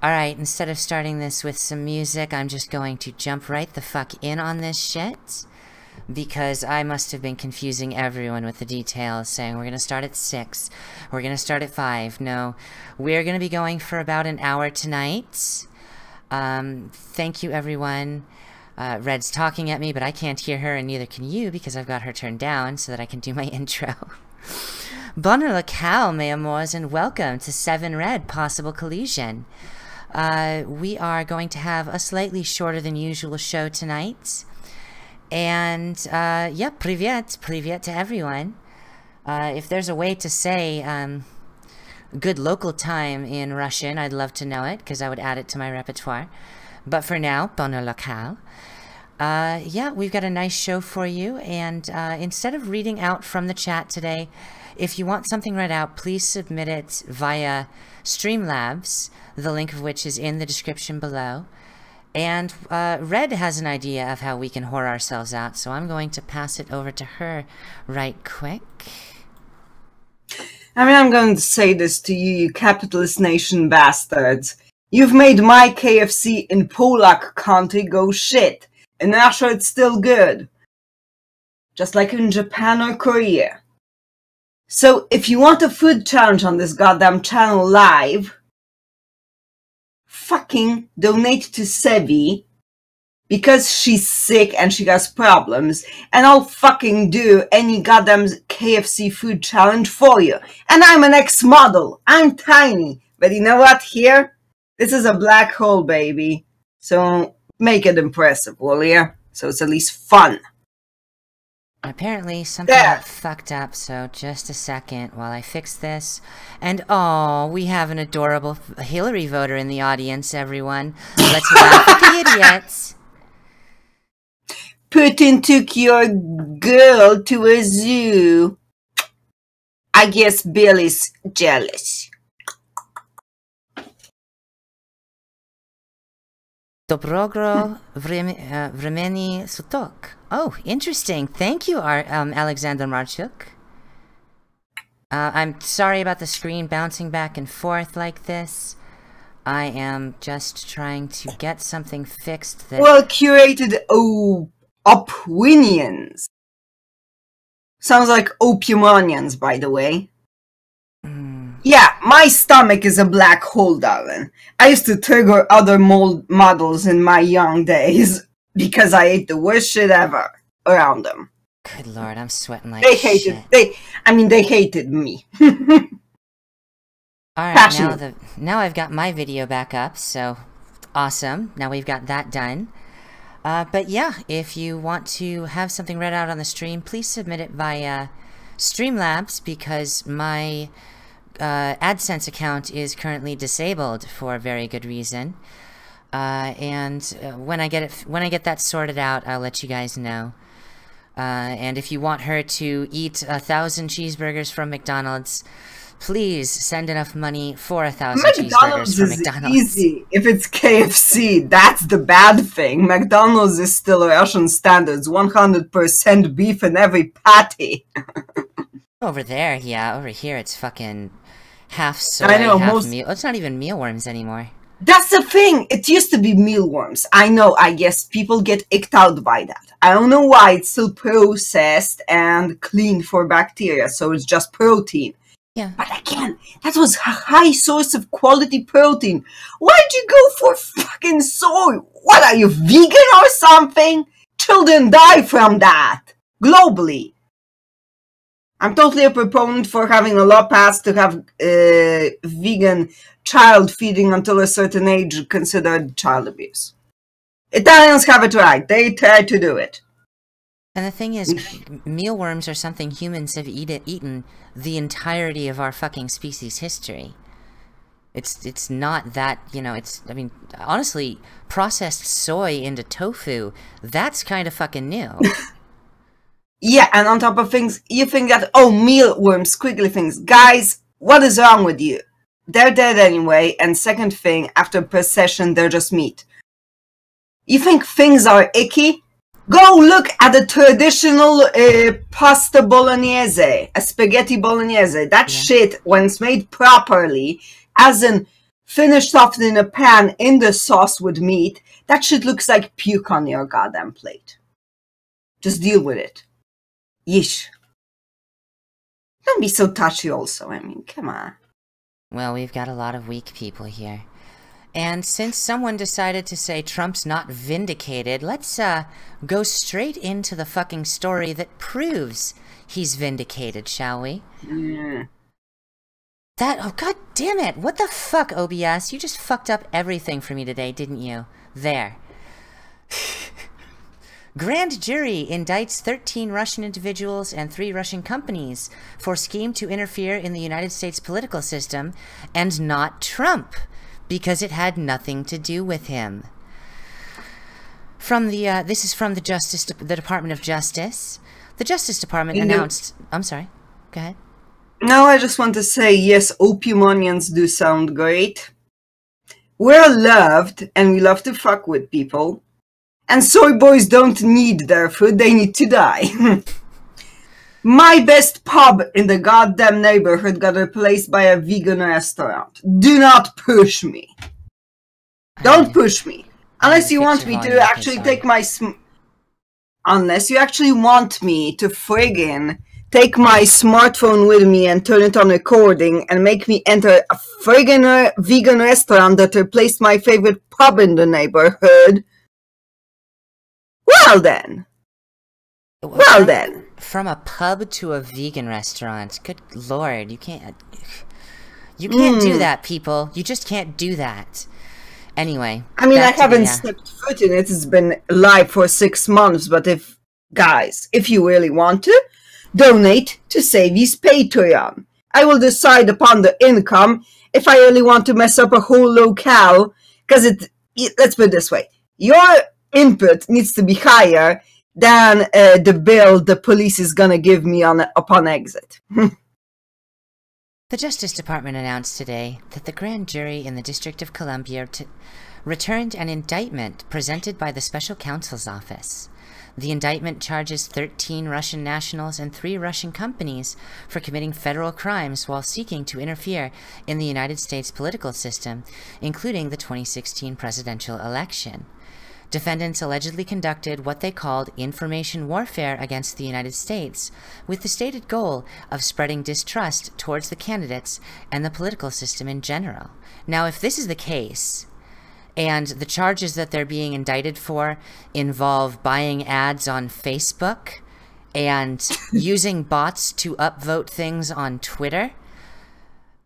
Alright, instead of starting this with some music, I'm just going to jump right the fuck in on this shit. Because I must have been confusing everyone with the details, saying we're going to start at 6, we're going to start at 5. No, we're going to be going for about an hour tonight. Thank you, everyone. Red's talking at me, but I can't hear her, and neither can you, because I've got her turned down so that I can do my intro. Bonne locale, mes amours, and welcome to 7 Red, Possible Collusion. We are going to have a slightly shorter than usual show tonight. And, yeah, privyet to everyone. If there's a way to say, good local time in Russian, I'd love to know it, because I would add it to my repertoire. But for now, bonne locale. Yeah, we've got a nice show for you, and instead of reading out from the chat today, if you want something read out, please submit it via Streamlabs, the link of which is in the description below. And Red has an idea of how we can whore ourselves out, so I'm going to pass it over to her right quick. I mean, I'm going to say this to you, you capitalist nation bastards. You've made my KFC in Polak country go shit. In Russia, it's still good. Just like in Japan or Korea. So, if you want a food challenge on this goddamn channel live, fucking donate to Sevi, because she's sick and she has problems, and I'll fucking do any goddamn KFC food challenge for you. And I'm an ex-model. I'm tiny. But you know what? Here, this is a black hole, baby. So make it impressive, will ya? So it's at least fun. Apparently something got fucked up, so just a second while I fix this. And oh, we have an adorable Hillary voter in the audience, everyone. Let's laugh at the idiots. Putin took your girl to a zoo. I guess Billy's jealous. Dobrogro vremeni sutok. Oh, interesting. Thank you, Alexander Marchuk. I'm sorry about the screen bouncing back and forth like this. I am just trying to get something fixed that... Well curated opinions. Sounds like opium-onions, by the way. Yeah, my stomach is a black hole, darling. I used to trigger other models in my young days because I ate the worst shit ever around them. Good lord, I'm sweating like they shit. They hated me. Alright, now I've got my video back up, so awesome. Now we've got that done. But yeah, if you want to have something read out on the stream, please submit it via Streamlabs, because my AdSense account is currently disabled for a very good reason. And when I get that sorted out, I'll let you guys know. And if you want her to eat 1,000 cheeseburgers from McDonald's, please send enough money for 1,000 cheeseburgers from McDonald's. Easy. If it's KFC, that's the bad thing. McDonald's is still Russian standards, 100% beef in every patty. Over there, yeah. Over here, it's fucking half soy, half meal. It's not even mealworms anymore. That's the thing. It used to be mealworms. I know. I guess people get icked out by that. I don't know why. It's still processed and cleaned for bacteria, so it's just protein. Yeah. But again, that was a high source of quality protein. Why'd you go for fucking soy? What, are you vegan or something? Children die from that. Globally. I'm totally a proponent for having a law passed to have vegan child feeding until a certain age considered child abuse. Italians have it right. They try to do it. And the thing is, mealworms are something humans have eaten the entirety of our fucking species history. It's not that, you know, I mean, honestly, processed soy into tofu, that's kind of fucking new. Yeah, and on top of things, you think that, oh, mealworms, squiggly things. Guys, what is wrong with you? They're dead anyway, and second thing, after per session, they're just meat. You think things are icky? Go look at the traditional pasta bolognese, a spaghetti bolognese. That shit, when it's made properly, as in finished off in a pan in the sauce with meat. That shit looks like puke on your goddamn plate. Just deal with it. Yeesh. Don't be so touchy also, I mean, come on. Well, we've got a lot of weak people here. And since someone decided to say Trump's not vindicated, let's go straight into the fucking story that proves he's vindicated, shall we? Mm. Oh, god damn it! What the fuck, OBS? You just fucked up everything for me today, didn't you? There. Grand jury indicts 13 Russian individuals and 3 Russian companies for scheme to interfere in the United States political system, and not Trump, because it had nothing to do with him. From the, this is from the Department of Justice. The Justice Department announced... I'm sorry. Go ahead. No, I just want to say, yes, opium onions do sound great. We're loved, and we love to fuck with people. And soy boys don't need their food, they need to die. My best pub in the goddamn neighborhood got replaced by a vegan restaurant. Do not push me. Don't push me. Unless you want me to actually take my... Unless you actually want me to friggin' take my smartphone with me and turn it on recording and make me enter a friggin' vegan restaurant that replaced my favorite pub in the neighborhood. Well then. Well then. From a pub to a vegan restaurant. Good lord, you can't do that, people. You just can't do that. Anyway. I mean, I haven't stepped foot in it. It's been live for 6 months, but if you really want to, donate to Savvy's Patreon. I will decide upon the income if I really want to mess up a whole locale, because let's put it this way. Your input needs to be higher than the bill the police is gonna give me upon exit. The Justice Department announced today that the grand jury in the District of Columbia returned an indictment presented by the Special Counsel's Office. The indictment charges 13 Russian nationals and 3 Russian companies for committing federal crimes while seeking to interfere in the United States political system, including the 2016 presidential election. Defendants allegedly conducted what they called information warfare against the United States, with the stated goal of spreading distrust towards the candidates and the political system in general. Now, if this is the case, and the charges that they're being indicted for involve buying ads on Facebook and using bots to upvote things on Twitter,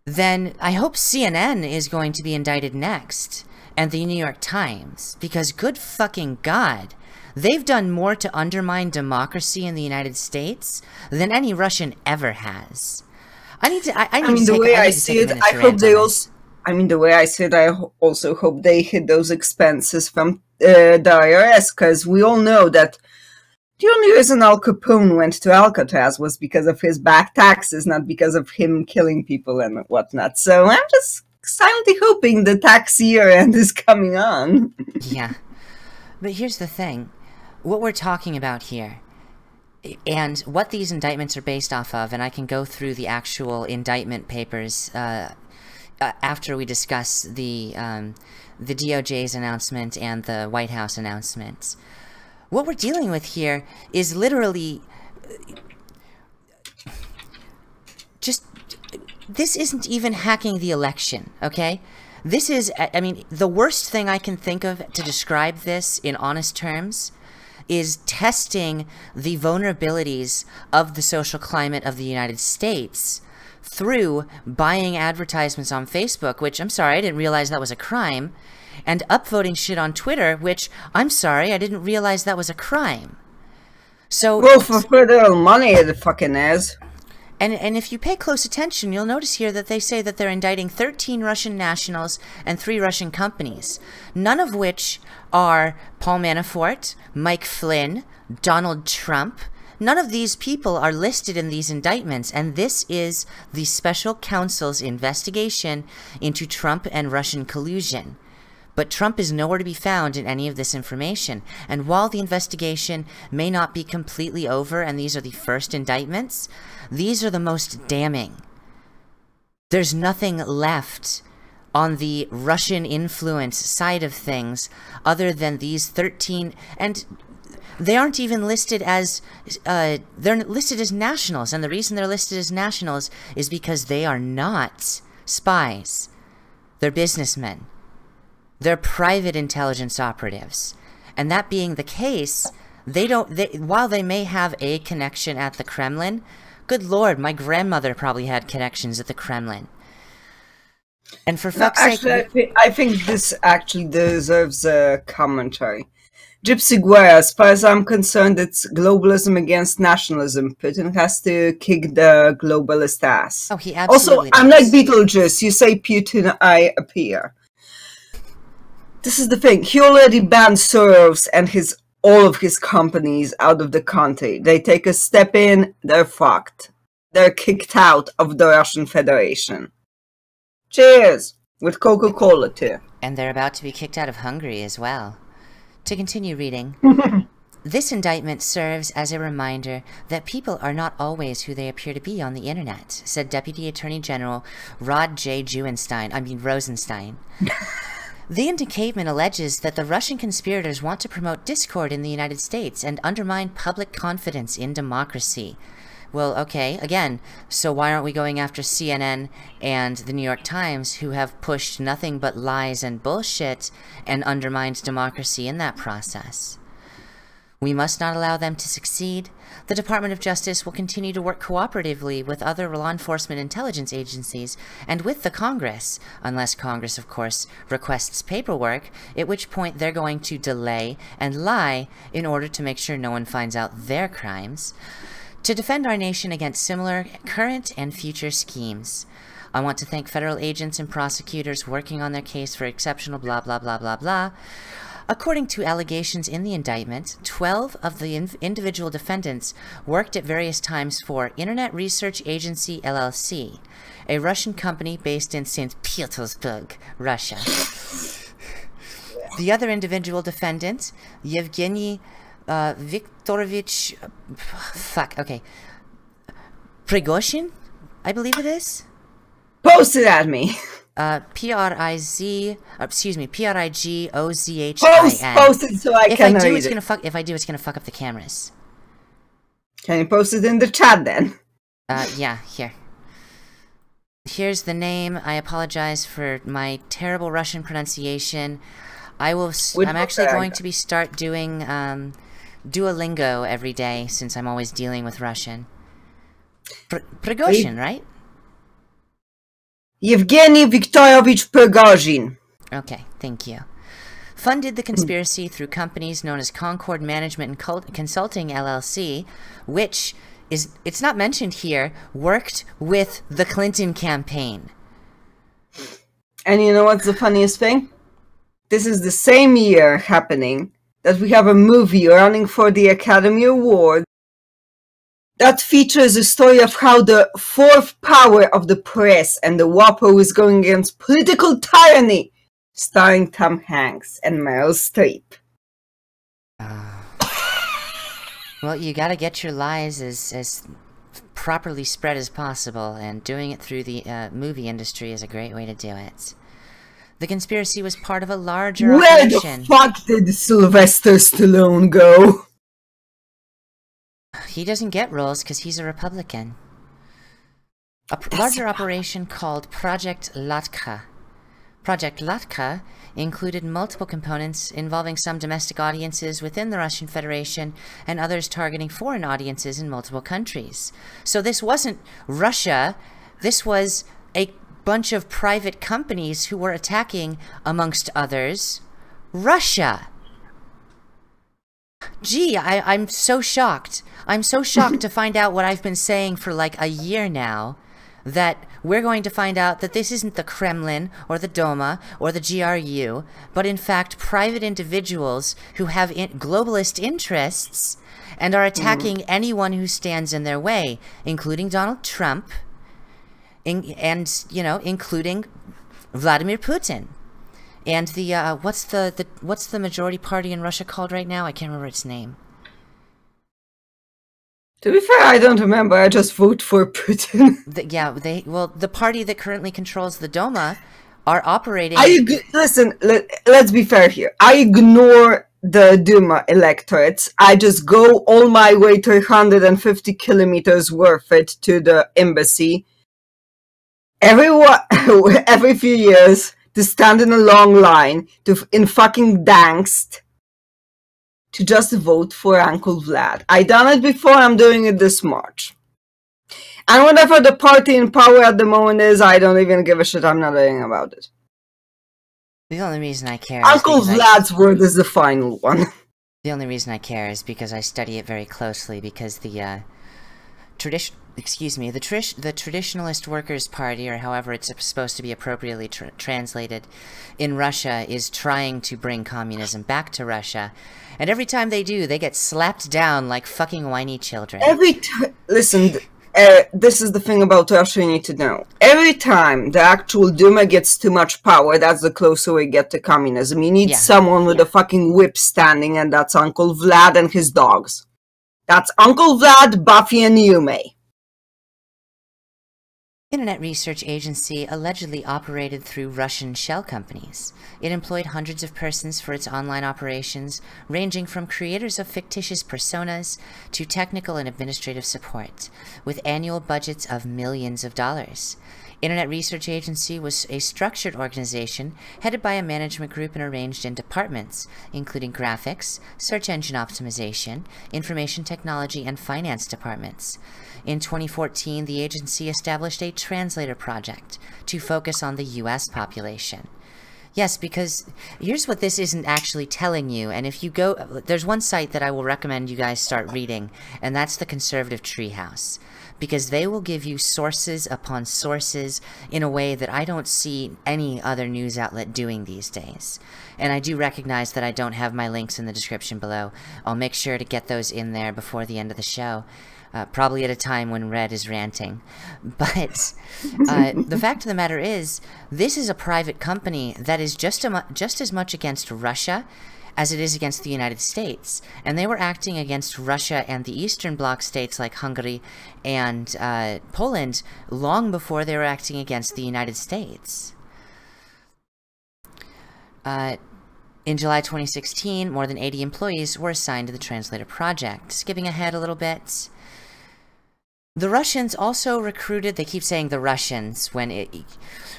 then I hope CNN is going to be indicted next, and the New York Times, because good fucking God, they've done more to undermine democracy in the United States than any Russian ever has. The way I see it, I also hope they hit those expenses from the IRS, because we all know that the only reason Al Capone went to Alcatraz was because of his back taxes, not because of him killing people and whatnot. So I'm just silently hoping the tax year end is coming on. Yeah. But here's the thing. What we're talking about here, and what these indictments are based off of, and I can go through the actual indictment papers after we discuss the DOJ's announcement and the White House announcement. What we're dealing with here is literally just... This isn't even hacking the election, okay? This is, I mean, the worst thing I can think of to describe this in honest terms is testing the vulnerabilities of the social climate of the United States through buying advertisements on Facebook, which, I'm sorry, I didn't realize that was a crime, and upvoting shit on Twitter, which, I'm sorry, I didn't realize that was a crime. So... Well, for federal money, it fucking is. And if you pay close attention, you'll notice here that they say that they're indicting 13 Russian nationals and 3 Russian companies, none of which are Paul Manafort, Mike Flynn, Donald Trump. None of these people are listed in these indictments, and this is the special counsel's investigation into Trump and Russian collusion. But Trump is nowhere to be found in any of this information, and while the investigation may not be completely over, and these are the first indictments, these are the most damning. There's nothing left on the Russian influence side of things other than these 13, and they aren't even listed as, they're listed as nationals, and the reason they're listed as nationals is because they are not spies. They're businessmen. They're private intelligence operatives. And that being the case, while they may have a connection at the Kremlin, good lord, my grandmother probably had connections at the Kremlin. And for fuck's sake... I think this actually deserves a commentary. Gypsy Guerra, as far as I'm concerned, it's globalism against nationalism. Putin has to kick the globalist ass. Oh, he absolutely Also, I'm like Beetlejuice. You say Putin, I appear. This is the thing. He already banned Soros and all of his companies out of the country. They take a step in, they're fucked. They're kicked out of the Russian Federation. Cheers! With Coca-Cola, too. And they're about to be kicked out of Hungary as well. To continue reading, this indictment serves as a reminder that people are not always who they appear to be on the internet, said Deputy Attorney General Rod J. Rosenstein. The indictment alleges that the Russian conspirators want to promote discord in the United States and undermine public confidence in democracy. Well, okay, again, so why aren't we going after CNN and the New York Times, who have pushed nothing but lies and bullshit and undermined democracy in that process? We must not allow them to succeed. The Department of Justice will continue to work cooperatively with other law enforcement intelligence agencies and with the Congress, unless Congress, of course, requests paperwork, at which point they're going to delay and lie in order to make sure no one finds out their crimes, to defend our nation against similar current and future schemes. I want to thank federal agents and prosecutors working on their case for exceptional blah blah blah blah blah. According to allegations in the indictment, 12 of the individual defendants worked at various times for Internet Research Agency LLC, a Russian company based in St. Petersburg, Russia. The other individual defendant, Yevgeny Viktorovich, Prigozhin, I believe it is? Post it at me. P-R-I-G-O-Z-H-I-N. Post it so I can read it. If I do, it's gonna fuck up the cameras. Can you post it in the chat then? Yeah, here. Here's the name. I apologize for my terrible Russian pronunciation. I'm actually going to start doing Duolingo every day since I'm always dealing with Russian. Prigozhin, right? Yevgeny Viktorovich Prigozhin. Okay, thank you. Funded the conspiracy through companies known as Concord Management and Consulting LLC, which it's not mentioned here, worked with the Clinton campaign. And you know what's the funniest thing? This is the same year happening that we have a movie running for the Academy Award that features a story of how the fourth power of the press and the WAPO is going against political tyranny, starring Tom Hanks and Meryl Streep. Well, you gotta get your lies as properly spread as possible, and doing it through the movie industry is a great way to do it. The conspiracy was part of a larger operation. Where the fuck did Sylvester Stallone go? He doesn't get roles because he's a Republican. A larger operation called Project Latka. Project Latka included multiple components involving some domestic audiences within the Russian Federation and others targeting foreign audiences in multiple countries. So this wasn't Russia, this was a bunch of private companies who were attacking, amongst others, Russia. Gee, I'm so shocked. I'm so shocked to find out what I've been saying for like a year now, that we're going to find out that this isn't the Kremlin or the Duma or the GRU, but in fact private individuals who have globalist interests and are attacking anyone who stands in their way, including Donald Trump, and you know, including Vladimir Putin. And the what's the majority party in Russia called right now? I can't remember its name. To be fair, I don't remember. I just vote for Putin. The party that currently controls the Duma are operating... Listen, let's be fair here. I ignore the Duma electorates. I just go all my way 350 kilometers worth it to the embassy every few years to stand in a long line in fucking Gdańsk to just vote for Uncle Vlad. I done it before, I'm doing it this March. And whatever the party in power at the moment is, I don't even give a shit. I'm not doing about it. The only reason I care Uncle Vlad's word is the final one. The only reason I care is because I study it very closely, because the Traditionalist Workers' Party, or however it's supposed to be appropriately translated, in Russia is trying to bring communism back to Russia. And every time they do, they get slapped down like fucking whiny children. Listen, this is the thing about Russia you need to know. Every time the actual Duma gets too much power, that's the closer we get to communism. You need someone with a fucking whip standing, and that's Uncle Vlad and his dogs. That's Uncle Vlad, Buffy, and Yume. Internet Research Agency allegedly operated through Russian shell companies. It employed hundreds of persons for its online operations, ranging from creators of fictitious personas to technical and administrative support, with annual budgets of millions of dollars. Internet Research Agency was a structured organization headed by a management group and arranged in departments, including graphics, search engine optimization, information technology, and finance departments. In 2014, the agency established a translator project to focus on the US population. Yes, because here's what this isn't actually telling you, and if you go, there's one site that I will recommend you guys start reading, and that's the Conservative Treehouse, because they will give you sources upon sources in a way that I don't see any other news outlet doing these days. And I do recognize that I don't have my links in the description below. I'll make sure to get those in there before the end of the show. Probably at a time when Red is ranting. But the fact of the matter is, this is a private company that is just as much against Russia as it is against the United States. And they were acting against Russia and the Eastern Bloc states like Hungary and Poland long before they were acting against the United States. In July 2016, more than 80 employees were assigned to the translator project. Skipping ahead a little bit, the Russians also recruited, they keep saying the Russians,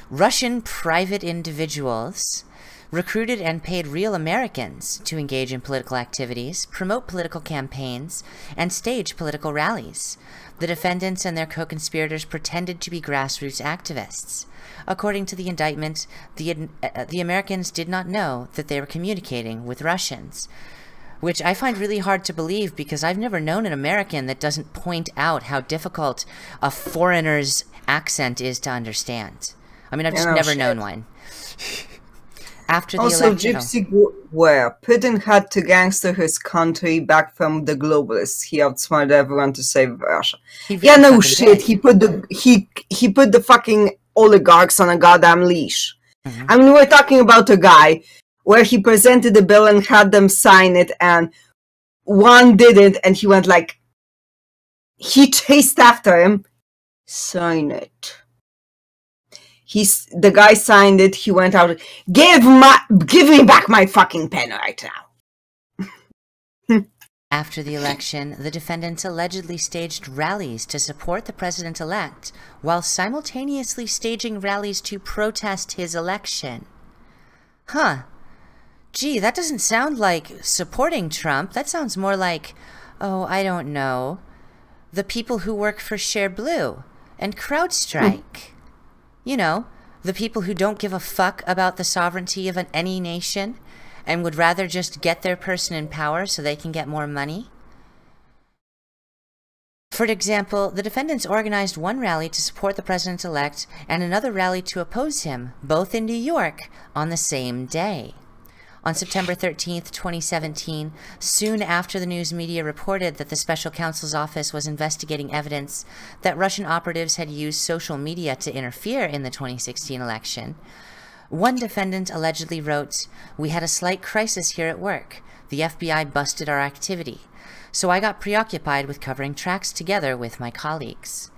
Russian private individuals recruited and paid real Americans to engage in political activities, promote political campaigns, and stage political rallies. The defendants and their co-conspirators pretended to be grassroots activists. According to the indictment, the Americans did not know that they were communicating with Russians, which I find really hard to believe because I've never known an American that doesn't point out how difficult a foreigner's accent is to understand. I mean, I've just never known one. After the election... Gypsy where Putin had to gangster his country back from the globalists. He outsmarted everyone to save Russia. Yeah, no shit. He put the fucking oligarchs on a goddamn leash. I mean, we're talking about a guy where he presented a bill and had them sign it, and one didn't, and he went like, he chased after him, sign it. The guy signed it, he went out, give me back my fucking pen right now. After the election, the defendants allegedly staged rallies to support the president-elect, while simultaneously staging rallies to protest his election. Huh. Gee, that doesn't sound like supporting Trump. That sounds more like, oh, I don't know, the people who work for Share Blue and CrowdStrike. You know, the people who don't give a fuck about the sovereignty of any nation and would rather just get their person in power so they can get more money. For example, the defendants organized one rally to support the president-elect and another rally to oppose him, both in New York, on the same day. On September 13th, 2017, soon after the news media reported that the special counsel's office was investigating evidence that Russian operatives had used social media to interfere in the 2016 election, one defendant allegedly wrote, "We had a slight crisis here at work. The FBI busted our activity. So I got preoccupied with covering tracks together with my colleagues."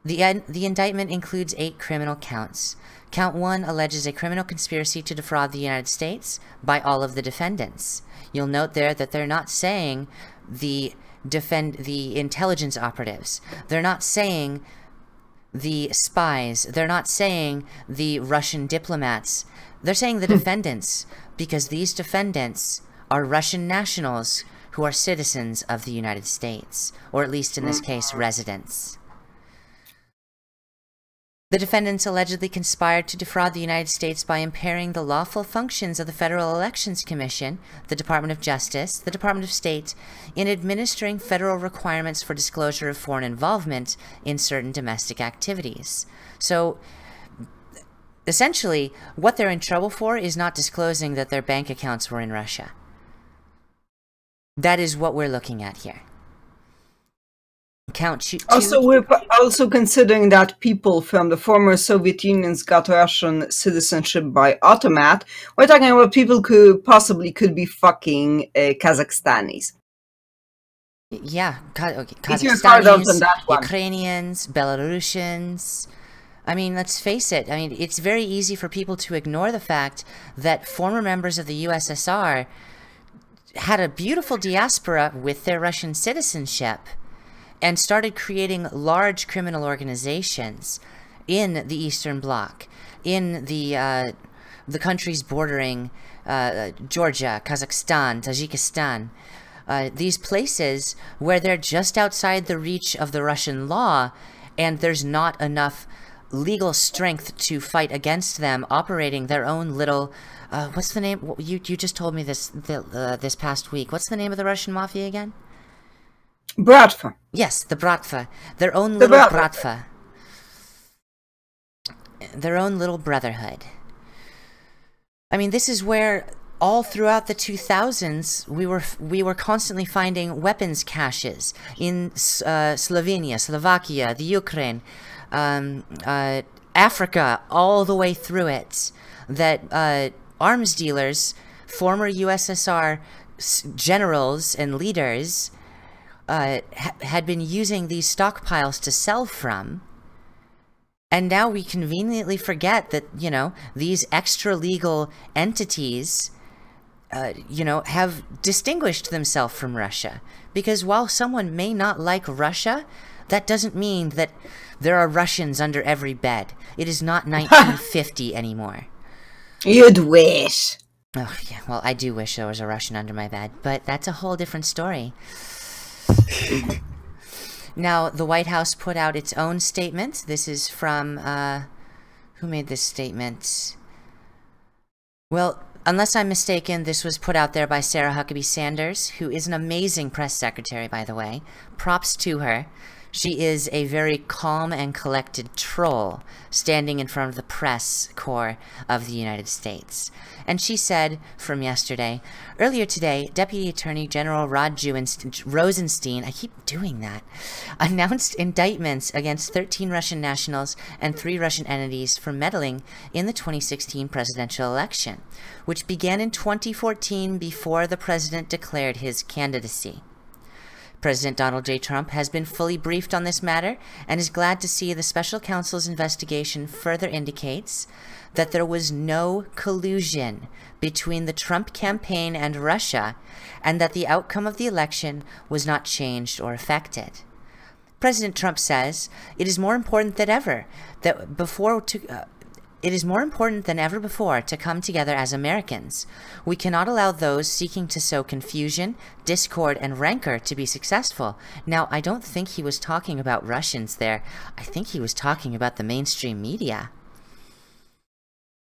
The indictment includes 8 criminal counts. Count 1 alleges a criminal conspiracy to defraud the United States by all of the defendants. You'll note there that they're not saying the intelligence operatives. They're not saying the spies. They're not saying the Russian diplomats. They're saying the defendants, because these defendants are Russian nationals who are citizens of the United States, or at least in this case, residents. The defendants allegedly conspired to defraud the United States by impairing the lawful functions of the Federal Elections Commission, the Department of Justice, the Department of State, in administering federal requirements for disclosure of foreign involvement in certain domestic activities. So, essentially, what they're in trouble for is not disclosing that their bank accounts were in Russia. That is what we're looking at here. Count 2. Also, we're also considering that people from the former Soviet Unions got Russian citizenship by automat. We're talking about people who possibly could be fucking Kazakhstanis. Yeah, Kazakhstanis, Ukrainians, Belarusians. I mean, let's face it. I mean, it's very easy for people to ignore the fact that former members of the USSR had a beautiful diaspora with their Russian citizenship and started creating large criminal organizations in the Eastern Bloc, in the countries bordering Georgia, Kazakhstan, Tajikistan, these places where they're just outside the reach of the Russian law, and there's not enough legal strength to fight against them, operating their own little... what's the name? You just told me this this past week. What's the name of the Russian mafia again? Bratva. Yes, the Bratva. Their own little Bratva. Their own little brotherhood. I mean, this is where all throughout the 2000s we were constantly finding weapons caches in Slovenia, Slovakia, the Ukraine, Africa, all the way through it, that arms dealers, former USSR generals and leaders, had been using these stockpiles to sell from. And now we conveniently forget that, you know, these extra-legal entities, you know, have distinguished themselves from Russia. Because while someone may not like Russia, that doesn't mean that there are Russians under every bed. It is not 1950 anymore. You'd wish. Oh, yeah, well, I do wish there was a Russian under my bed, but that's a whole different story. Now, the White House put out its own statement. This is from, who made this statement? Well, unless I'm mistaken, this was put out there by Sarah Huckabee Sanders, who is an amazing press secretary, by the way. Props to her. She is a very calm and collected troll, standing in front of the press corps of the United States. And she said, from yesterday, earlier today, Deputy Attorney General Rod Rosenstein, I keep doing that, announced indictments against 13 Russian nationals and 3 Russian entities for meddling in the 2016 presidential election, which began in 2014 before the president declared his candidacy. President Donald J. Trump has been fully briefed on this matter and is glad to see the special counsel's investigation further indicates that there was no collusion between the Trump campaign and Russia, and that the outcome of the election was not changed or affected. President Trump says it is more important than ever to come together as Americans. We cannot allow those seeking to sow confusion, discord, and rancor to be successful. Now, I don't think he was talking about Russians there. I think he was talking about the mainstream media.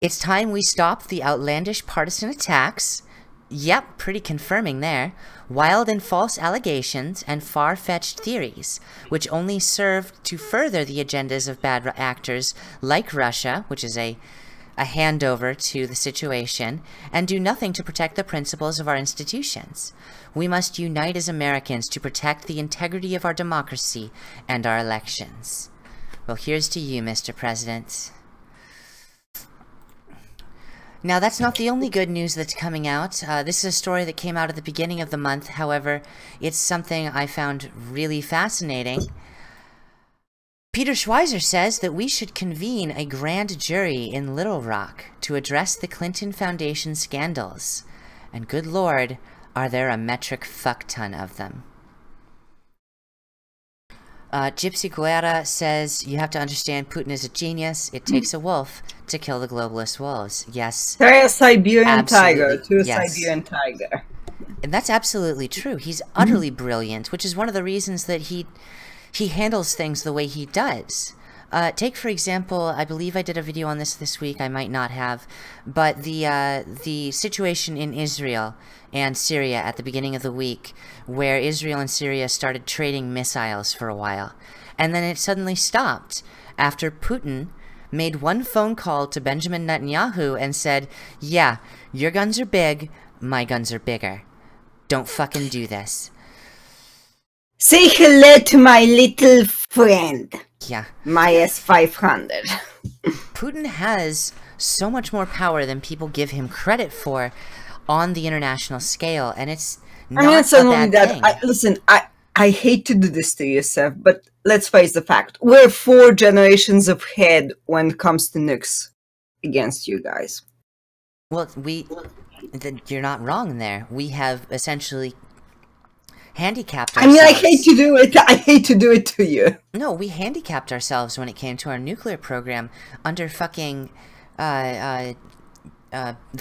It's time we stop the outlandish partisan attacks. Yep, pretty confirming there. Wild and false allegations and far-fetched theories, which only serve to further the agendas of bad actors like Russia, which is a handover to the situation, and do nothing to protect the principles of our institutions. We must unite as Americans to protect the integrity of our democracy and our elections. Well, here's to you, Mr. President. Now, that's not the only good news that's coming out. This is a story that came out at the beginning of the month. However, it's something I found really fascinating. Peter Schweizer says that we should convene a grand jury in Little Rock to address the Clinton Foundation scandals. And good Lord, are there a metric fuck-ton of them. Gypsy Guerra says, you have to understand Putin is a genius. It takes a wolf to kill the globalist wolves. Yes. They're a Siberian absolutely. tiger to a Yes. Siberian tiger. And that's absolutely true. He's utterly brilliant, which is one of the reasons that he handles things the way he does. Take, for example, I believe I did a video on this week, I might not have, but the situation in Israel and Syria at the beginning of the week, where Israel and Syria started trading missiles for a while, and then it suddenly stopped after Putin made one phone call to Benjamin Netanyahu and said, yeah, your guns are big, my guns are bigger. Don't fucking do this. Say hello to my little friend. Yeah. My S500. Putin has so much more power than people give him credit for on the international scale, and it's not it's not only a bad that. thing. Listen, I hate to do this to you, Seth, but let's face the fact. We're 4 generations ahead when it comes to nukes against you guys. Well, you're not wrong there. We have essentially handicapped ourselves. I hate to do it. I hate to do it to you. No, we handicapped ourselves when it came to our nuclear program under fucking the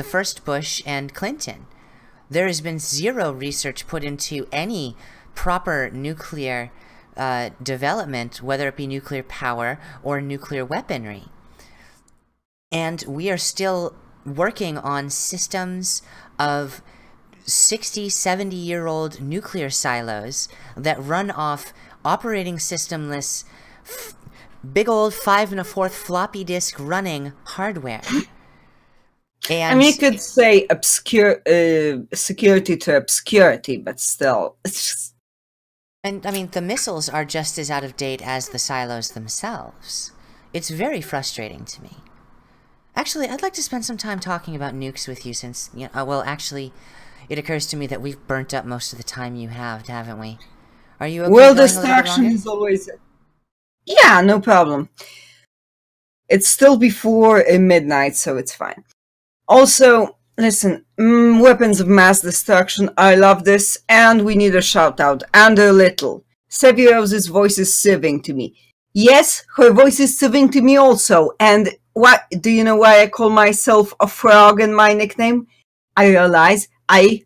first Bush and Clinton. There has been zero research put into any proper nuclear development, whether it be nuclear power or nuclear weaponry. And we are still working on systems of 60, 70-year-old nuclear silos that run off operating systemless, big old 5 1/4 floppy disk running hardware. And you could say obscure security to obscurity, but still. And, the missiles are just as out of date as the silos themselves. It's very frustrating to me. Actually, I'd like to spend some time talking about nukes with you since, well, actually, it occurs to me that we've burnt up most of the time you have, haven't we? Are you okay? Well, distraction is always... Yeah, no problem. It's still before midnight, so it's fine. Also, listen, weapons of mass destruction, I love this, and we need a shout-out, and a little. Seviero's voice is soothing to me. Yes, her voice is soothing to me also, and do you know why I call myself a frog in my nickname? I realize I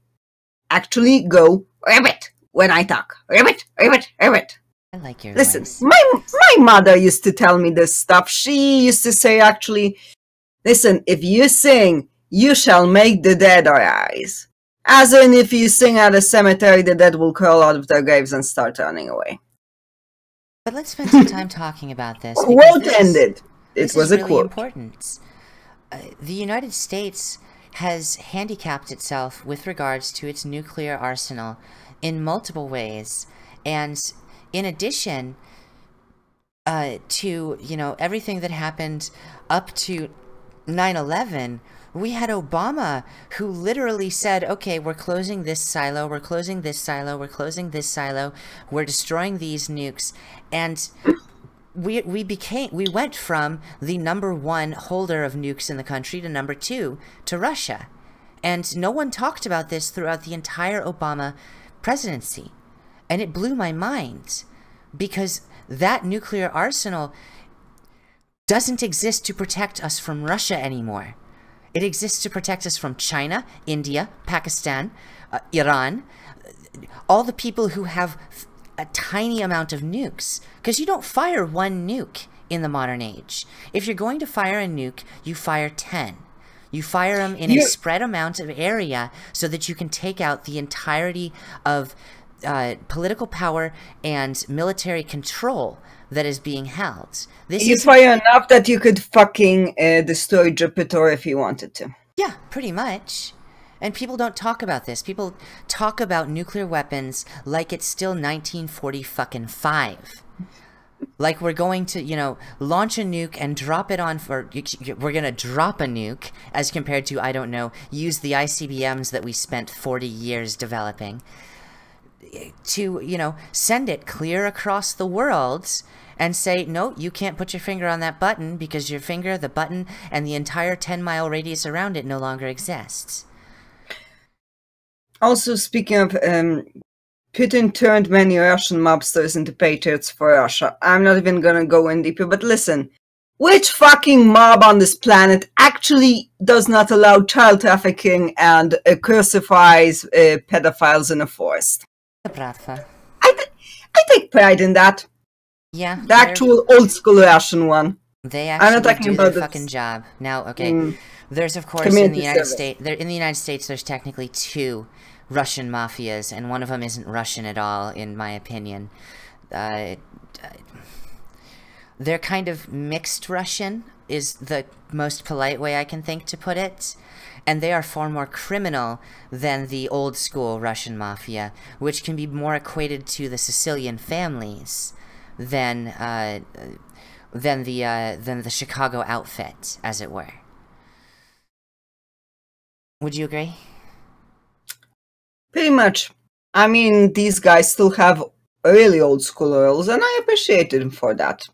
actually go rabbit when I talk. Rabbit, rabbit, rabbit. I like your Listen, voice. my mother used to tell me this stuff. She used to say, actually, listen, if you sing, you shall make the dead arise. As in, if you sing at a cemetery, the dead will crawl out of their graves and start running away. But let's spend some time talking about this. Quote ended. It was a really quote. Important. The United States has handicapped itself with regards to its nuclear arsenal in multiple ways, and in addition to everything that happened up to 9/11, we had Obama who literally said, okay, we're closing this silo, we're closing this silo, we're closing this silo, we're destroying these nukes, and we went from the #1 holder of nukes in the country to #2 to Russia. And no one talked about this throughout the entire Obama presidency. And it blew my mind, because that nuclear arsenal doesn't exist to protect us from Russia anymore. It exists to protect us from China, India, Pakistan, Iran, all the people who have a tiny amount of nukes, because you don't fire one nuke in the modern age. If you're going to fire a nuke, you fire 10. You fire them in a spread amount of area so that you can take out the entirety of political power and military control that is being held. You fire enough that you could fucking destroy Jupiter if you wanted to. Yeah, pretty much. And people don't talk about this. People talk about nuclear weapons like it's still 1945. Like we're going to, launch a nuke and drop it on we're going to drop a nuke as compared to, I don't know, use the ICBMs that we spent 40 years developing to, send it clear across the world and say, no, you can't put your finger on that button because your finger, the button, and the entire 10-mile radius around it no longer exists. Also, speaking of, Putin turned many Russian mobsters into patriots for Russia. I'm not even gonna go in deeper, but listen. Which fucking mob on this planet actually does not allow child trafficking and crucifies pedophiles in a forest? The Bratva. I take pride in that. Yeah. The actual old school Russian one. They actually do their fucking job. Now, okay, there's of course in the United States, there's technically 2 Russian mafias, and one of them isn't Russian at all, in my opinion. They're kind of mixed Russian, is the most polite way I can think to put it. And they are far more criminal than the old school Russian mafia, which can be more equated to the Sicilian families than the Chicago outfit, as it were. Would you agree? Pretty much. I mean, these guys still have really old school roles, and I appreciate them for that.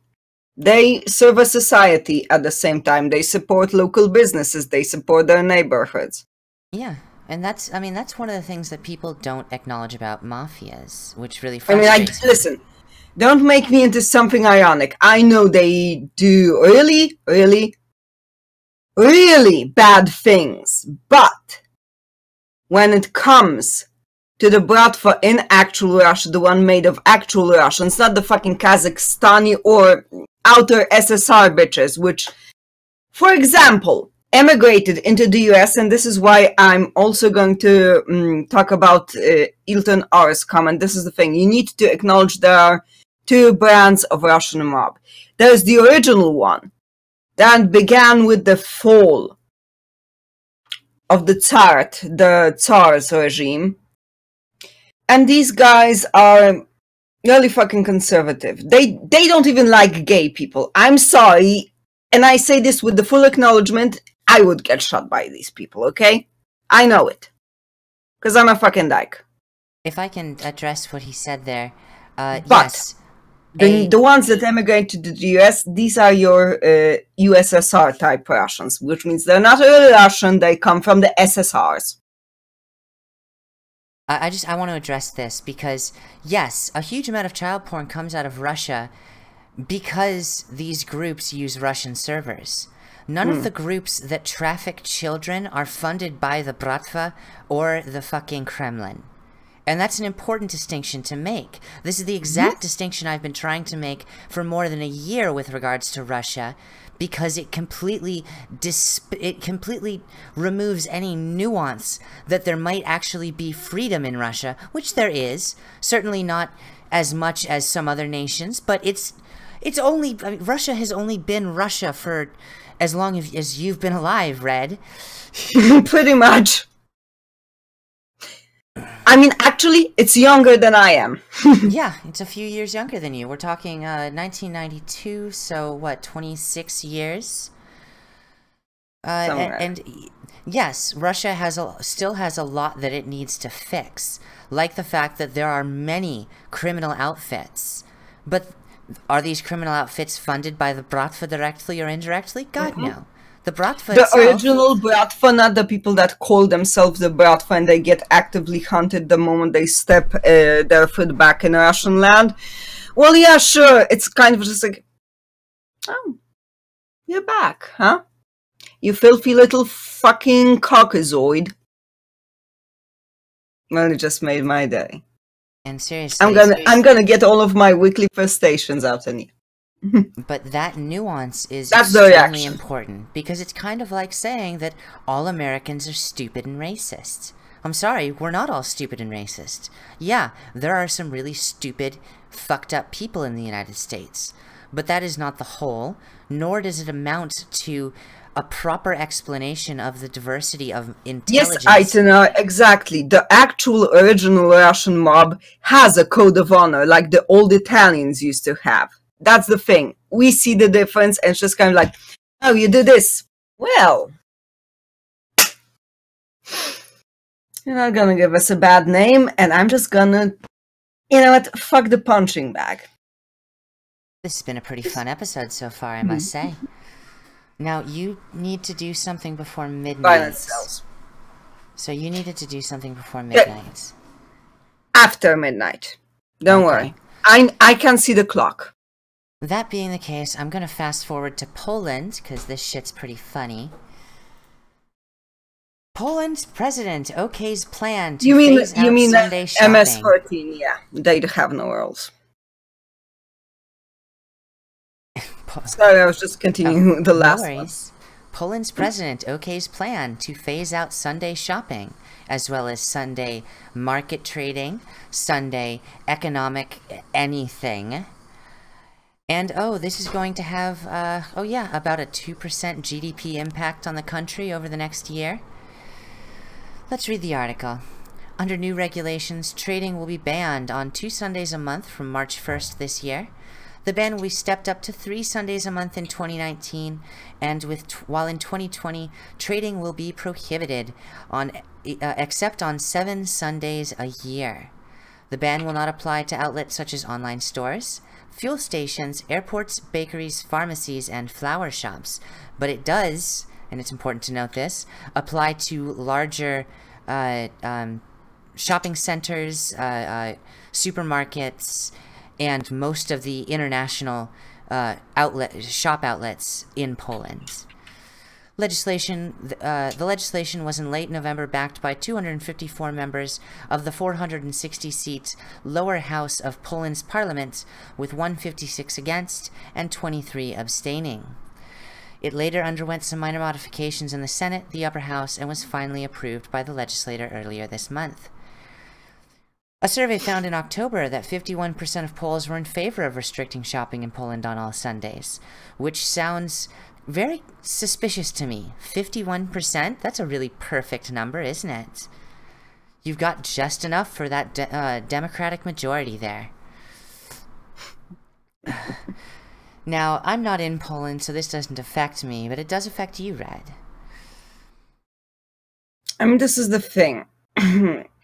They serve a society at the same time. They support local businesses. They support their neighborhoods. Yeah, and that's one of the things that people don't acknowledge about mafias, which really frustrates me. Listen, don't make me into something ironic. I know they do really, really, really bad things, but when it comes to the Bratva in actual Russia, the one made of actual Russians, not the fucking Kazakhstani or outer SSR bitches, which, for example, emigrated into the US, and this is why I'm also going to talk about Ilton R's comment. This is the thing. You need to acknowledge there are 2 brands of Russian mob. There's the original one that began with the fall of the Tsar's regime. And these guys are really fucking conservative. They don't even like gay people. I'm sorry, and I say this with the full acknowledgement, I would get shot by these people, okay? I know it. Because I'm a fucking dyke. If I can address what he said there, but yes. The ones that emigrate to the US, these are your USSR type Russians, which means they're not really Russian, they come from the SSRs. I want to address this because, yes, a huge amount of child porn comes out of Russia because these groups use Russian servers. None of the groups that traffic children are funded by the Bratva or the fucking Kremlin. And that's an important distinction to make. This is the exact distinction I've been trying to make for more than a year with regards to Russia, because it completely removes any nuance that there might actually be freedom in Russia, which there is. Certainly not as much as some other nations, but it's only, I mean, Russia has only been Russia for as long as you've been alive, Red. Pretty much. I mean, actually, it's younger than I am. Yeah, it's a few years younger than you. We're talking 1992, so what, 26 years? And yes, Russia still has a lot that it needs to fix, like the fact that there are many criminal outfits. But are these criminal outfits funded by the Bratva directly or indirectly? God, no. The Bratva itself, original Bratva, not the people that call themselves the Bratva and they get actively hunted the moment they step their foot back in Russian land. Well, yeah, sure, it's kind of just like, oh, you're back, huh? You filthy little fucking Caucasoid. Well, it just made my day. And seriously, I'm gonna get all of my weekly frustrations out in you. But that nuance is That's extremely important, because it's kind of like saying that all Americans are stupid and racist. I'm sorry, we're not all stupid and racist. Yeah, there are some really stupid, fucked up people in the United States, but that is not the whole, nor does it amount to a proper explanation of the diversity of intelligence. Yes, Aitana, exactly. The actual original Russian mob has a code of honor, like the old Italians used to have. That's the thing. We see the difference, and it's just kind of like, oh, you did this. Well, you're not gonna give us a bad name, and I'm just gonna, you know what, fuck the punching bag. This has been a pretty fun episode so far, I must say. Now, you need to do something before midnight. Violent cells. So you needed to do something before midnight. After midnight. Don't worry. I can see the clock. That being the case, I'm going to fast forward to Poland, because this shit's pretty funny. Poland's president okays plan to phase out Sunday shopping. MS-14, yeah. They have no rules. Sorry, I was just continuing the last one. Poland's president okays plan to phase out Sunday shopping, as well as Sunday market trading, Sunday economic anything. And, oh, this is going to have, about a 2% GDP impact on the country over the next year. Let's read the article. Under new regulations, trading will be banned on 2 Sundays a month from March 1st this year. The ban will be stepped up to 3 Sundays a month in 2019, and while in 2020, trading will be prohibited except on 7 Sundays a year. The ban will not apply to outlets such as online stores, fuel stations, airports, bakeries, pharmacies, and flower shops, but it does, and it's important to note this, apply to larger shopping centers, supermarkets, and most of the international shop outlets in Poland. The legislation was in late November backed by 254 members of the 460-seat lower house of Poland's parliament, with 156 against and 23 abstaining. It later underwent some minor modifications in the Senate, the upper house, and was finally approved by the legislature earlier this month. A survey found in October that 51% of Poles were in favor of restricting shopping in Poland on all Sundays, which sounds very suspicious to me. 51%? That's a really perfect number, isn't it? You've got just enough for that Democratic majority there. Now, I'm not in Poland, so this doesn't affect me, but it does affect you, Red. I mean, this is the thing.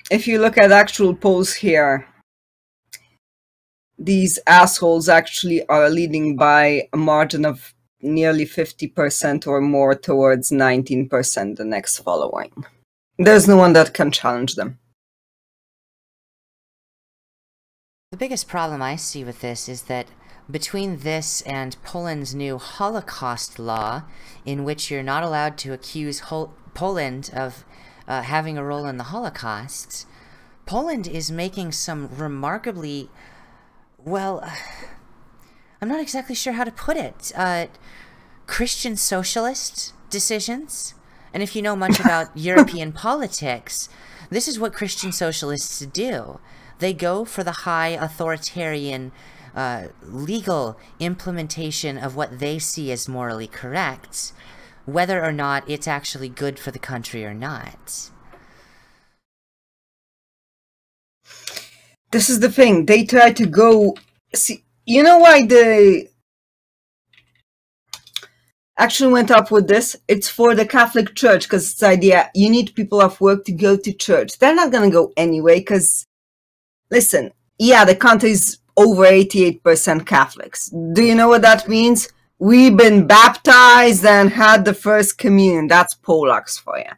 If you look at actual polls here, these assholes actually are leading by a margin of nearly 50% or more towards 19% the next following. There's no one that can challenge them. The biggest problem I see with this is that between this and Poland's new Holocaust law, in which you're not allowed to accuse Poland of having a role in the Holocaust, Poland is making some remarkably, well, I'm not exactly sure how to put it, Christian socialist decisions. And if you know much about European politics, this is what Christian socialists do. They go for the high authoritarian legal implementation of what they see as morally correct, whether or not it's actually good for the country or not. This is the thing. They try to go... See, you know why they actually went up with this? It's for the Catholic Church, because it's the idea you need people of work to go to church. They're not going to go anyway, because, listen, yeah, the country is over 88% Catholics. Do you know what that means? We've been baptized and had the first communion. That's Polacks for you.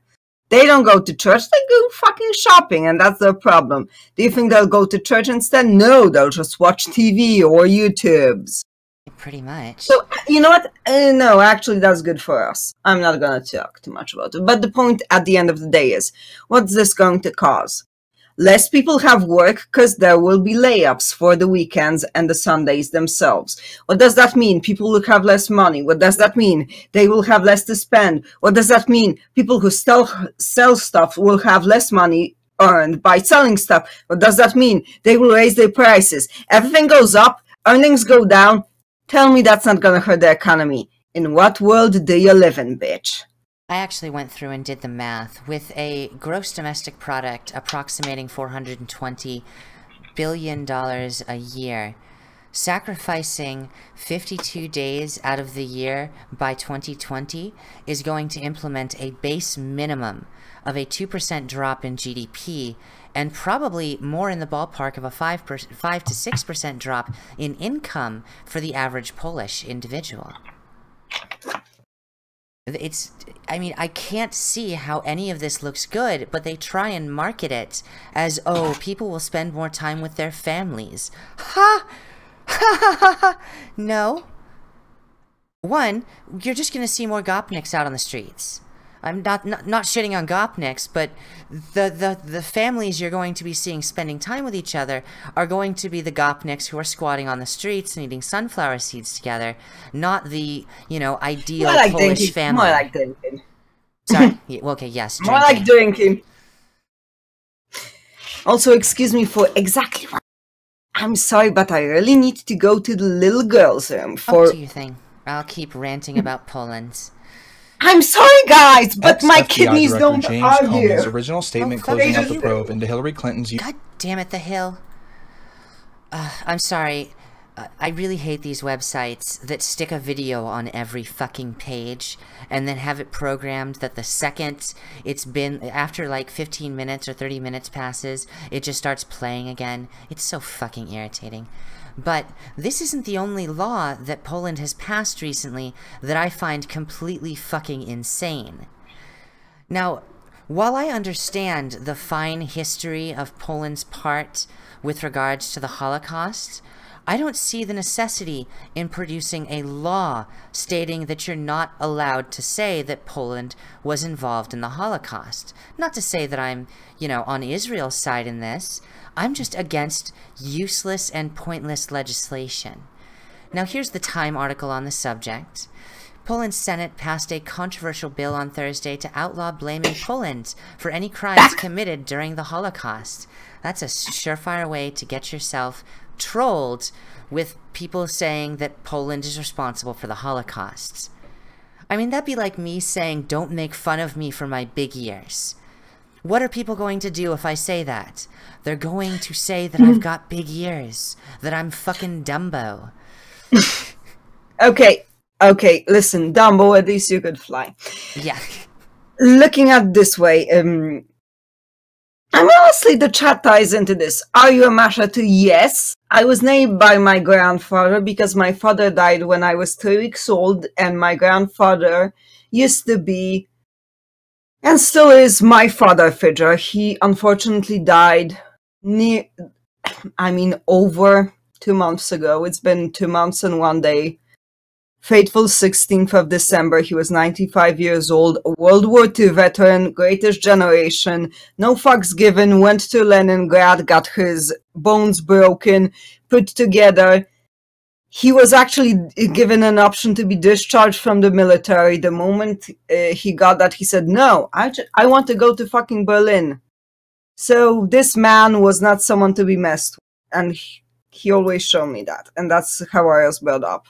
They don't go to church, they go fucking shopping, and that's their problem. Do you think they'll go to church instead? No, they'll just watch TV or YouTubes. Pretty much. So, you know what? No, actually, that's good for us. I'm not going to talk too much about it. But the point at the end of the day is, what's this going to cause? Less people have work because there will be layoffs for the weekends and the Sundays themselves. What does that mean? People will have less money. What does that mean? They will have less to spend. What does that mean? People who sell stuff will have less money earned by selling stuff. What does that mean? They will raise their prices. Everything goes up, earnings go down. Tell me that's not going to hurt the economy. In what world do you live in, bitch? I actually went through and did the math. With a gross domestic product approximating $420 billion a year, sacrificing 52 days out of the year by 2020 is going to implement a base minimum of a 2% drop in GDP and probably more in the ballpark of a 5 to 6% drop in income for the average Polish individual. I mean, I can't see how any of this looks good, but they try and market it as, oh, people will spend more time with their families. Ha! No. One, you're just going to see more Gopniks out on the streets. I'm not shitting on Gopniks, but the families you're going to be seeing spending time with each other are going to be the Gopniks who are squatting on the streets and eating sunflower seeds together, not the, you know, ideal Polish family. More like drinking. Sorry. Well, okay, yes. More like drinking. Also, excuse me for exactly what. I'm sorry, but I really need to go to the little girl's room for... Do your thing. I'll keep ranting about Poland. I'm sorry, guys, but my FBI kidneys Director don't James argue. Comey's original statement closing out the probe into Hillary Clinton's... God damn it, The Hill. I'm sorry. I really hate these websites that stick a video on every fucking page and then have it programmed that the second it's been, after like 15 minutes or 30 minutes passes, it just starts playing again. It's so fucking irritating. But this isn't the only law that Poland has passed recently that I find completely fucking insane. Now, while I understand the fine history of Poland's part with regards to the Holocaust, I don't see the necessity in producing a law stating that you're not allowed to say that Poland was involved in the Holocaust. Not to say that I'm, you know, on Israel's side in this. I'm just against useless and pointless legislation. Now here's the Time article on the subject. Poland's Senate passed a controversial bill on Thursday to outlaw blaming Poland for any crimes committed during the Holocaust. That's a surefire way to get yourself trolled with people saying that Poland is responsible for the Holocaust. I mean, that'd be like me saying, don't make fun of me for my big ears. What are people going to do if I say that? They're going to say that I've got big ears, that I'm fucking Dumbo. Okay, listen, Dumbo, at least you could fly. Yeah. Looking at it this way, I mean, honestly, the chat ties into this. Are you a Mashatu? Yes. I was named by my grandfather because my father died when I was 3 weeks old, and my grandfather used to be, and still is, my father figure. He unfortunately died over 2 months ago. It's been 2 months and 1 day. Fateful 16th of December, he was 95 years old, a World War II veteran, greatest generation, no fucks given, went to Leningrad, got his bones broken, put together. He was actually given an option to be discharged from the military. The moment he got that, he said, no, I want to go to fucking Berlin. So this man was not someone to be messed with, and he always showed me that, and that's how I was brought up.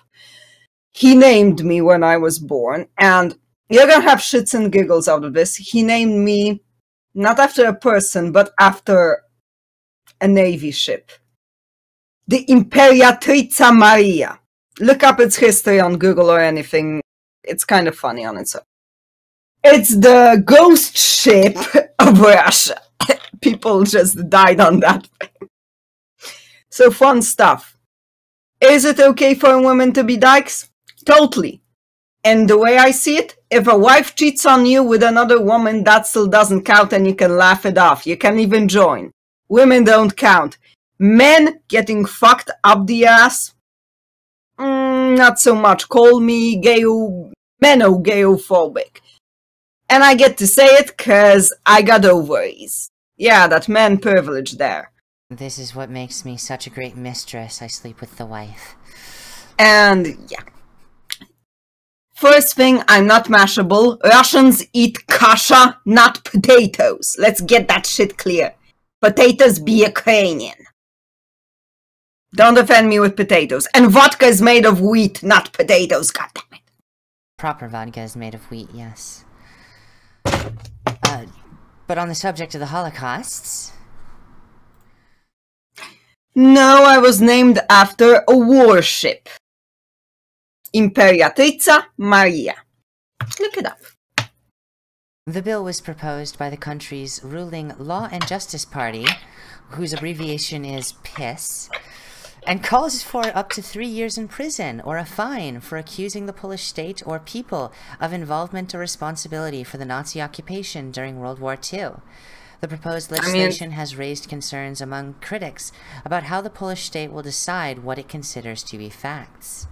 He named me when I was born, and you're gonna have shits and giggles out of this. He named me not after a person, but after a Navy ship. The Imperatrica Maria. Look up its history on Google or anything. It's kind of funny on its own. It's the ghost ship of Russia. People just died on that thing. So fun stuff. Is it okay for women to be dykes? Totally. And the way I see it, if a wife cheats on you with another woman, that still doesn't count and you can laugh it off. You can even join. Women don't count. Men getting fucked up the ass? Not so much. Call me menogayophobic. And I get to say it because I got ovaries. Yeah, that man privilege there. This is what makes me such a great mistress. I sleep with the wife. And yeah. First thing, I'm not mashable. Russians eat kasha, not potatoes. Let's get that shit clear. Potatoes be Ukrainian. Don't offend me with potatoes. And vodka is made of wheat, not potatoes, goddammit. Proper vodka is made of wheat, yes. But on the subject of the Holocausts... No, I was named after a warship. Imperatrica Maria. Look it up. The bill was proposed by the country's ruling Law and Justice Party, whose abbreviation is PIS, and calls for up to 3 years in prison or a fine for accusing the Polish state or people of involvement or responsibility for the Nazi occupation during World War II. The proposed legislation has raised concerns among critics about how the Polish state will decide what it considers to be facts.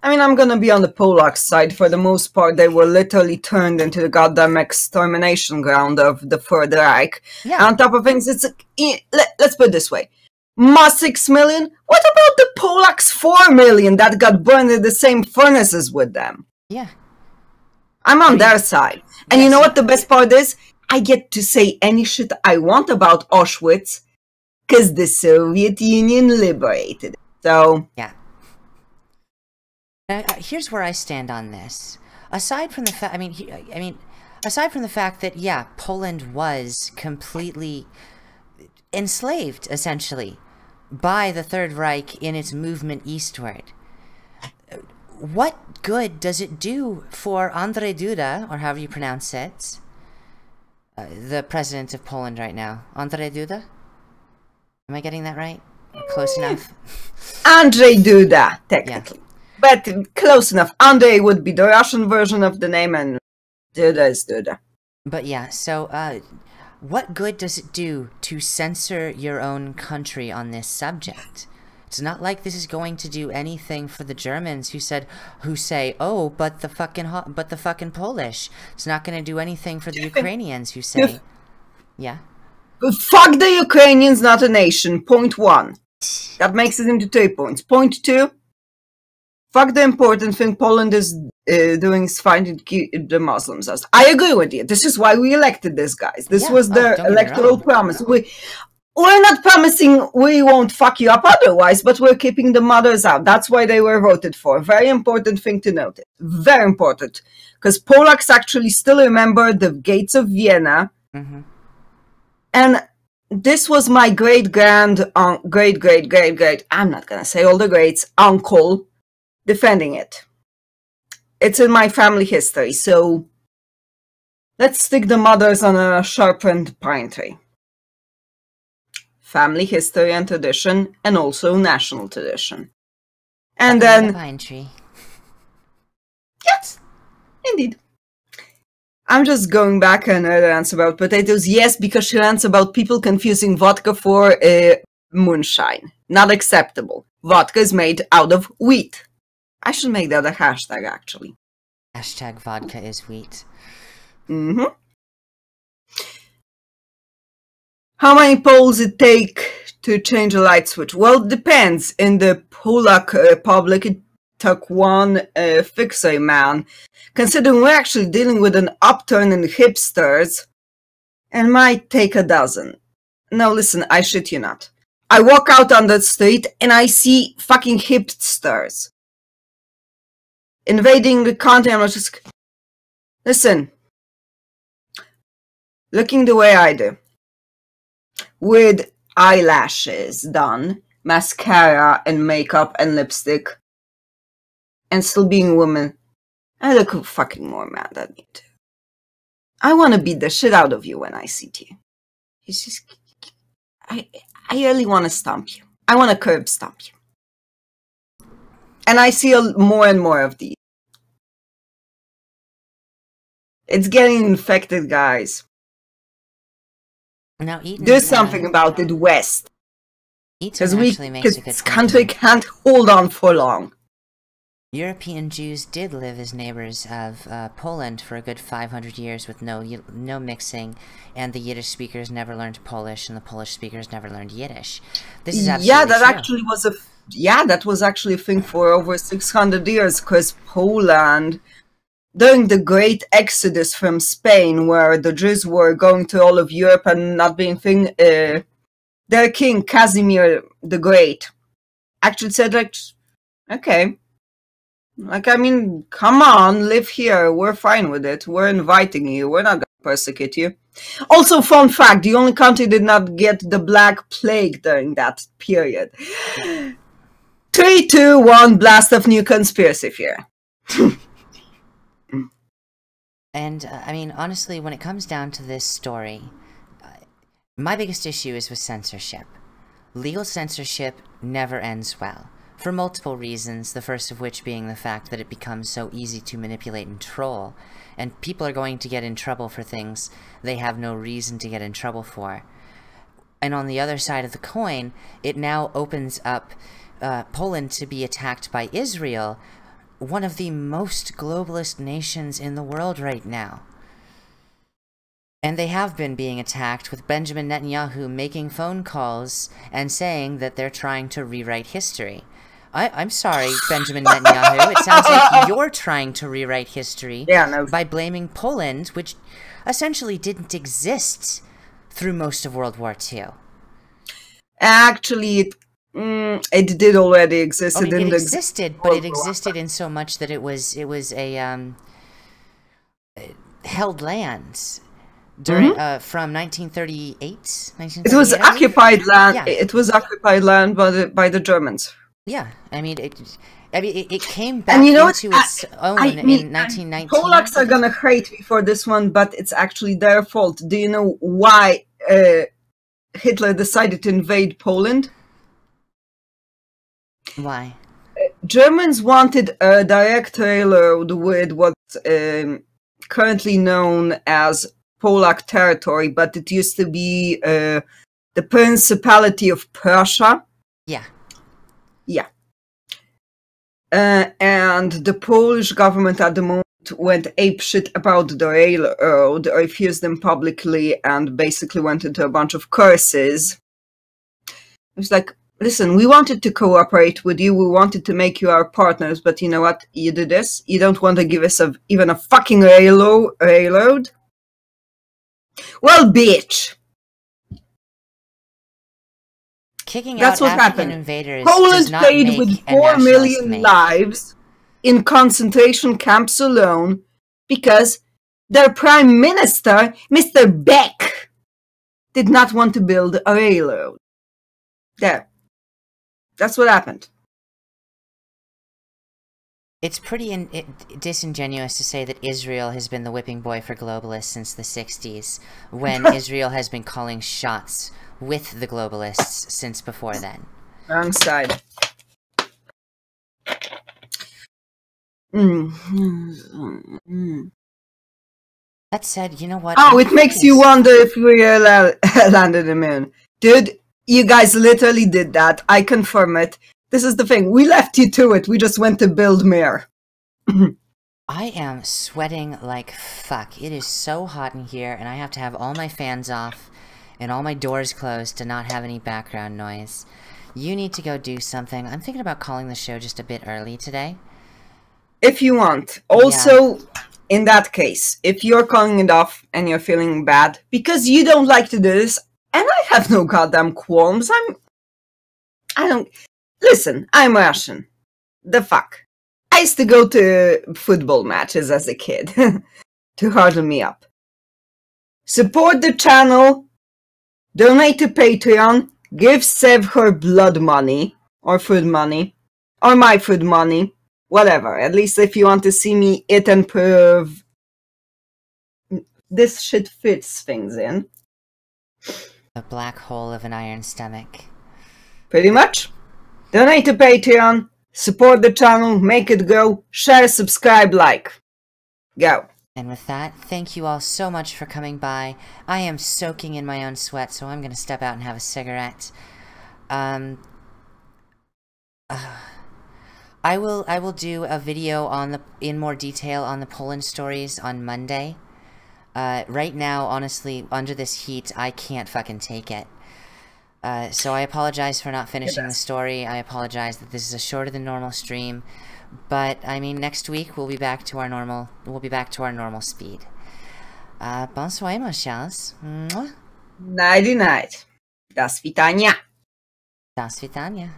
I mean, I'm gonna be on the Polak side. For the most part, they were literally turned into the goddamn extermination ground of the Third Reich. Yeah. And on top of things, it's let's put it this way. Ma 6 million? What about the Polacks 4 million that got burned in the same furnaces with them? Yeah. I'm on their side. And you know what the best part is? I get to say any shit I want about Auschwitz because the Soviet Union liberated it. So... yeah. Here's where I stand on this. Aside from the fact, aside from the fact that, yeah, Poland was completely enslaved, essentially, by the Third Reich in its movement eastward. What good does it do for Andrzej Duda, or however you pronounce it, the president of Poland right now? Andrzej Duda? Am I getting that right? Close enough? Andrzej Duda, technically. Yeah. But close enough. Andrei would be the Russian version of the name, and Duda is Duda. But yeah, so what good does it do to censor your own country on this subject? It's not like this is going to do anything for the Germans who say, oh, but the fucking Polish. It's not going to do anything for the Ukrainians who say, yeah. Fuck the Ukrainians, not a nation. Point 1. That makes it into 3 points. Point 2. Fuck the important thing Poland is doing is finding the Muslims out. I agree with you. This is why we elected these guys. This was their electoral promise. We're not promising we won't fuck you up otherwise, but we're keeping the mothers out. That's why they were voted for. Very important thing to note. Very important. Because Polacks actually still remember the gates of Vienna. Mm-hmm. And this was my great-great, I'm not going to say all the greats, uncle, defending it. It's in my family history, so let's stick the mothers on a sharpened pine tree. Family history and tradition, and also national tradition. And then... pine tree. Yes, indeed. I'm just going back and rants about potatoes. Yes, because she rants about people confusing vodka for moonshine. Not acceptable. Vodka is made out of wheat. I should make that a hashtag, actually. Hashtag vodka is wheat. Mm-hmm. How many polls it take to change a light switch? Well, it depends. In the Polak public, it took one fixer man. Considering we're actually dealing with an upturn in hipsters, it might take a dozen. No, listen, I shit you not. I walk out on the street and I see fucking hipsters invading the country. I'm just... Listen. Looking the way I do. With eyelashes done, mascara and makeup and lipstick, and still being a woman, I look fucking more mad than you do. I want to beat the shit out of you when I see you. It's just... I really want to stomp you. I want to curb stomp you. And I see more and more of these. It's getting infected, guys. Now, Eaton, do something about it, West. Because this country can't hold on for long. European Jews did live as neighbors of Poland for a good 500 years with no mixing, and the Yiddish speakers never learned Polish, and the Polish speakers never learned Yiddish. This is absolutely true. That was actually a thing for over 600 years, because Poland, during the great exodus from Spain, where the Jews were going to all of Europe and not being thing, their king, Casimir the Great, actually said, like, okay, like, I mean, come on, live here, we're fine with it, we're inviting you, we're not gonna persecute you. Also, fun fact, the only country did not get the Black Plague during that period. 3, 2, 1, blast of new conspiracy theory. And, I mean, honestly, when it comes down to this story, my biggest issue is with censorship. Legal censorship never ends well, for multiple reasons, the first of which being the fact that it becomes so easy to manipulate and troll, and people are going to get in trouble for things they have no reason to get in trouble for. And on the other side of the coin, it now opens up Poland to be attacked by Israel, one of the most globalist nations in the world right now. And they have been being attacked, with Benjamin Netanyahu making phone calls and saying that they're trying to rewrite history. I'm sorry, Benjamin Netanyahu, it sounds like you're trying to rewrite history by blaming Poland, which essentially didn't exist through most of World War II. Actually, it did already exist. It existed, but it existed in so much that it was a held land during from 1938. It was occupied land. Yeah. It was occupied land by the Germans. Yeah, I mean, it came back into its own in 1919. Polacks are gonna hate me for this one, but it's actually their fault. Do you know why Hitler decided to invade Poland? Why? Germans wanted a direct railroad with what's currently known as Polak territory, but it used to be the Principality of Prussia. Yeah. Yeah. And the Polish government at the moment went apeshit about the railroad, refused them publicly, and basically went into a bunch of curses. It was like, listen, we wanted to cooperate with you, we wanted to make you our partners, but you know what? You did this? You don't want to give us even a fucking railroad? Well, bitch! Kicking That's out what African happened. invaders Poland paid with 4 million lives in concentration camps alone because their prime minister, Mr. Beck, did not want to build a railroad. There. That's what happened. It's pretty disingenuous to say that Israel has been the whipping boy for globalists since the 60s, when Israel has been calling shots with the globalists since before then. Wrong side. That said, you know what? Oh, it makes you wonder if we landed the moon. Dude, you guys literally did that. I confirm it. This is the thing. We left you to it. We just went to build Mueller. I am sweating like fuck. It is so hot in here, and I have to have all my fans off and all my doors closed to not have any background noise. You need to go do something. I'm thinking about calling the show just a bit early today. If you want. Also, in that case, if you're calling it off and you're feeling bad because you don't like to do this, and I have no goddamn qualms, listen, I'm Russian. The fuck. I used to go to football matches as a kid to harden me up. Support the channel, donate to Patreon, give Sev her blood money, or food money, or my food money, whatever. At least if you want to see me eat and prove this shit fits things in. A black hole of an iron stomach. Pretty much. Donate to Patreon, support the channel, make it go, share, subscribe, like. Go. And with that, thank you all so much for coming by. I am soaking in my own sweat, so I'm gonna step out and have a cigarette. I will do a video on in more detail on the Poland stories on Monday. Right now, honestly, under this heat, I can't fucking take it. So I apologize for not finishing the story. I apologize that this is a shorter than normal stream, but I mean, next week we'll be back to our normal. We'll be back to our normal speed. Bonsoir, my shells. Nighty night. Do swidania. Do swidania.